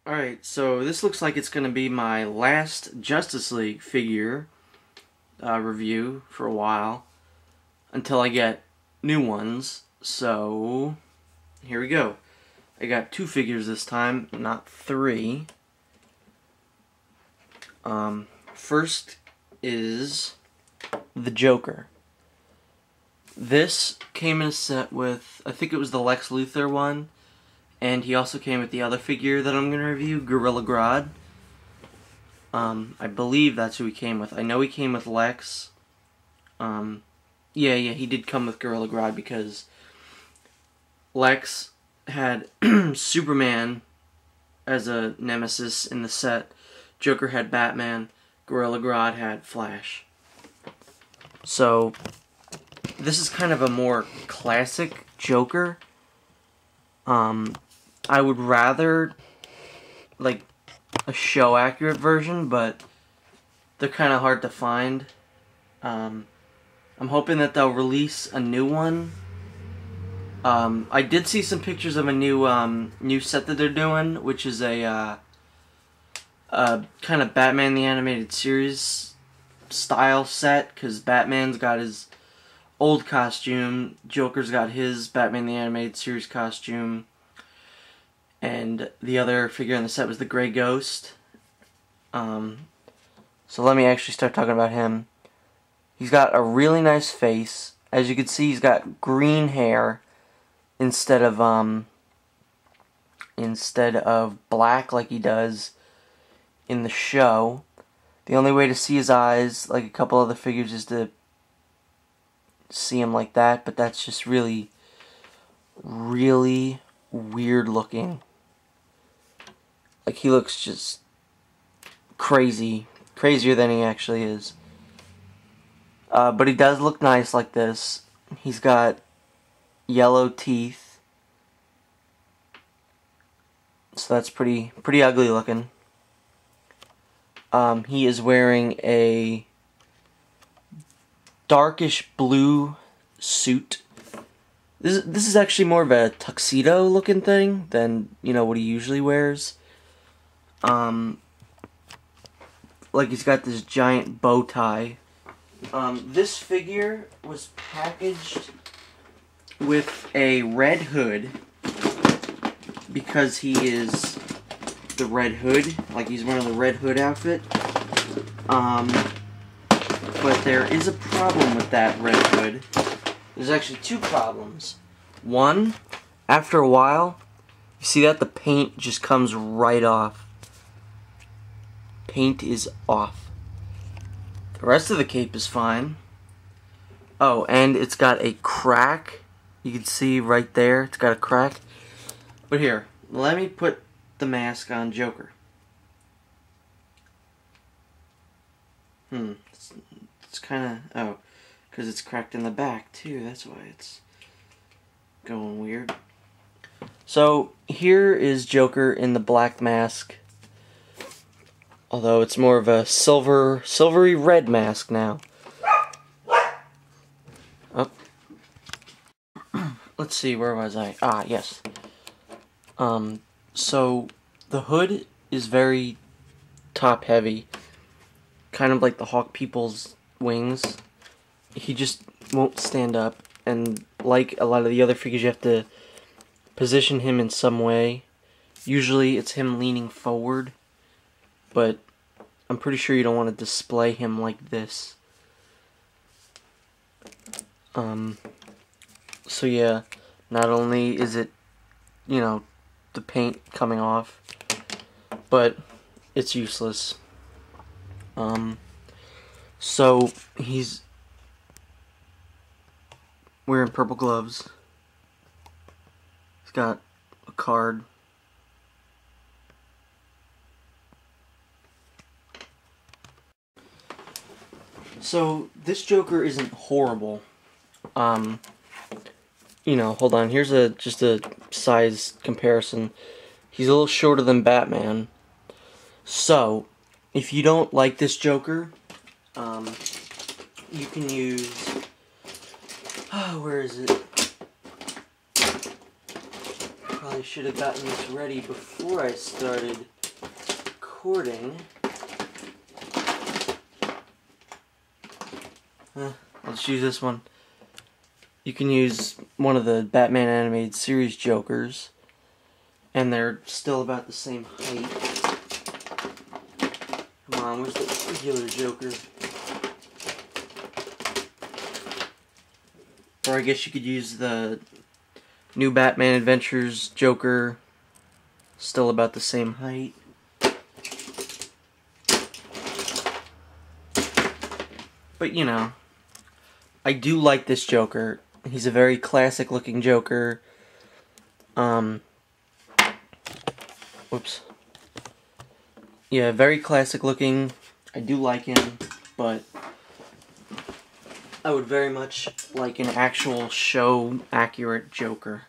Alright, so this looks like it's going to be my last Justice League figure review for a while until I get new ones. So, here we go. I got 2 figures this time, not 3. First is the Joker. This came in a set with, I think it was the Lex Luthor one, and he also came with the other figure that I'm going to review, Gorilla Grodd. I believe that's who he came with. I know he came with Lex. Yeah, he did come with Gorilla Grodd because Lex had Superman as a nemesis in the set. Joker had Batman. Gorilla Grodd had Flash. So, this is kind of a more classic Joker. I would rather, like, a show-accurate version, but they're kind of hard to find. I'm hoping that they'll release a new one. I did see some pictures of a new set that they're doing, which is a kind of Batman the Animated Series style set, because Batman's got his old costume, Joker's got his Batman the Animated Series costume, and the other figure in the set was the Grey Ghost. So let me actually start talking about him. He's got a really nice face. As you can see, he's got green hair instead of black like he does in the show. The only way to see his eyes, like a couple other figures, is to see him like that, but that's just really, really weird looking. Like, he looks just crazy. Crazier than he actually is. But he does look nice like this. He's got yellow teeth. So that's pretty ugly looking. He is wearing a darkish blue suit. This is actually more of a tuxedo looking thing than, what he usually wears. Like, he's got this giant bow tie. This figure was packaged with a red hood because he is the Red Hood, like he's wearing the Red Hood outfit. But there is a problem with that Red Hood. There's actually 2 problems. One, after a while, you see that the paint just comes right off. Paint is off. The rest of the cape is fine. Oh, and it's got a crack. You can see right there, it's got a crack. But here, let me put the mask on Joker. It's kind of, because it's cracked in the back too, that's why it's going weird. So, here is Joker in the black mask. Although it's more of a silvery red mask now. Oh. Let's see, where was I? Ah, yes. So the hood is very top heavy. Kind of like the Hawk People's wings. He just won't stand up. And like a lot of the other figures, you have to position him in some way. Usually it's him leaning forward. But I'm pretty sure you don't want to display him like this. So yeah, not only is it, the paint coming off, but it's useless. So he's wearing purple gloves. He's got a card. So, this Joker isn't horrible. Hold on, here's just a size comparison. He's a little shorter than Batman. So, if you don't like this Joker, you can use... where is it? Probably should have gotten this ready before I started recording. I'll just use this one. You can use one of the Batman animated series Jokers, and they're still about the same height. Come on, where's the regular Joker? Or I guess you could use the New Batman Adventures Joker, still about the same height. But you know, I do like this Joker. He's a very classic looking Joker. Whoops. Yeah, very classic looking. I do like him, but I would very much like an actual show accurate Joker.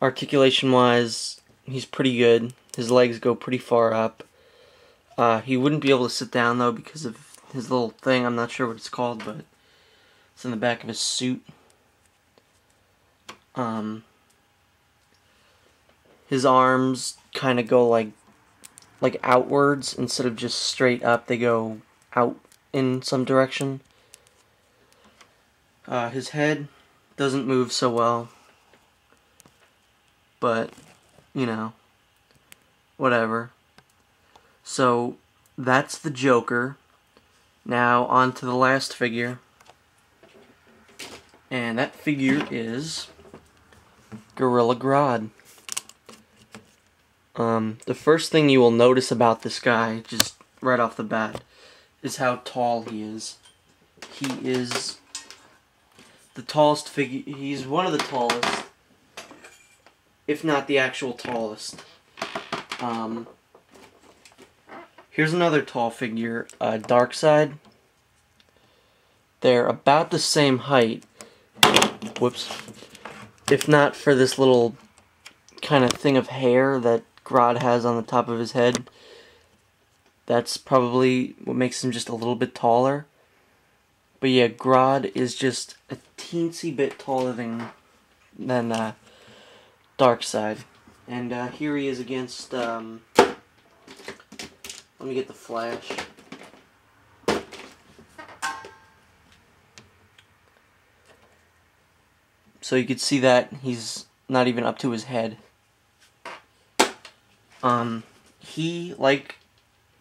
Articulation wise, he's pretty good. His legs go pretty far up. He wouldn't be able to sit down though because of his little thing. I'm not sure what it's called, but it's in the back of his suit. His arms kind of go like outwards instead of just straight up. They go out in some direction. His head doesn't move so well, but you know, whatever. So that's the Joker. Now on to the last figure, and that figure is Gorilla Grodd. The first thing you will notice about this guy, just right off the bat, is how tall he is. He is the tallest figure. He's one of the tallest, if not the actual tallest. Here's another tall figure, Darkseid. They're about the same height. Whoops. If not for this little kind of thing of hair that Grodd has on the top of his head. That's probably what makes him just a little bit taller. But yeah, Grodd is just a teensy bit taller than Darkseid. And here he is against, let me get the flash. So you could see that he's not even up to his head. He, like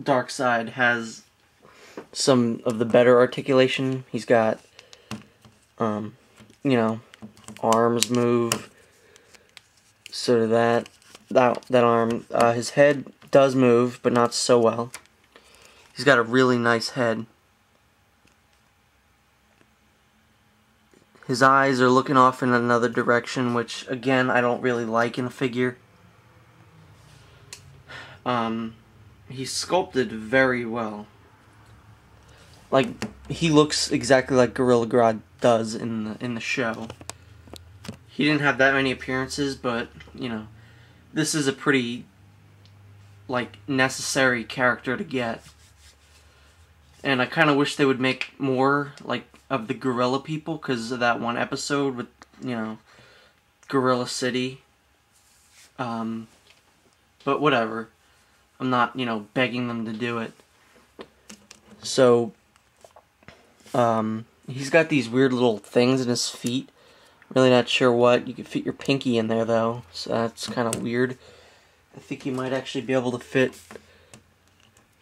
Darkseid, has some of the better articulation. He's got, you know, arms move, sort of that arm. His head does move, but not so well. He's got a really nice head. His eyes are looking off in another direction, which, again, I don't really like in a figure. He's sculpted very well. Like, he looks exactly like Gorilla Grodd does in the show. He didn't have that many appearances, but, you know, this is a pretty, like, necessary character to get. And I kind of wish they would make more, like, of the gorilla people, because of that one episode with, you know, Gorilla City. But whatever. I'm not, you know, begging them to do it. So, he's got these weird little things in his feet. Really not sure what. You could fit your pinky in there, though, so that's kind of weird. I think you might actually be able to fit...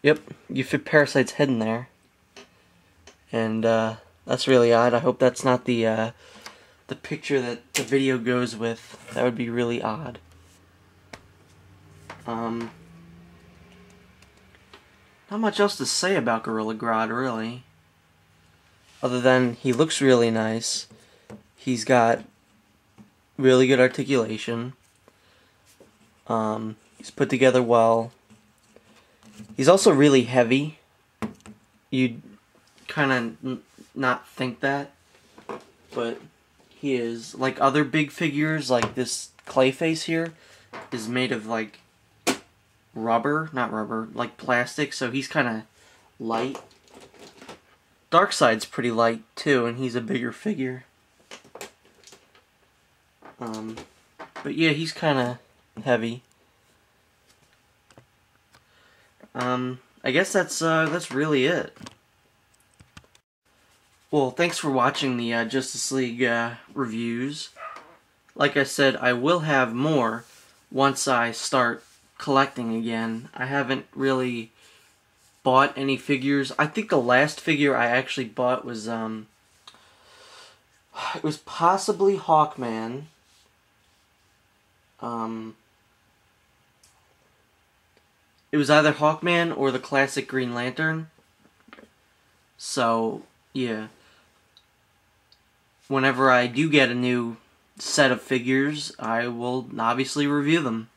Yep, you fit Parasite's head in there. And, that's really odd. I hope that's not the picture that the video goes with. That would be really odd. Not much else to say about Gorilla Grodd, really. Other than he looks really nice. He's got really good articulation. He's put together well. He's also really heavy. You'd kind of not think that, but he is. Like other big figures, like this Clayface here, is made of like rubber, not rubber, like plastic, so he's kind of light. Darkseid's pretty light too, and he's a bigger figure. But yeah, he's kind of heavy. I guess that's really it. Well, thanks for watching the Justice League reviews. Like I said, I will have more once I start collecting again. I haven't really bought any figures. I think the last figure I actually bought was it was possibly Hawkman. It was either Hawkman or the classic Green Lantern. So, yeah. Whenever I do get a new set of figures, I will obviously review them.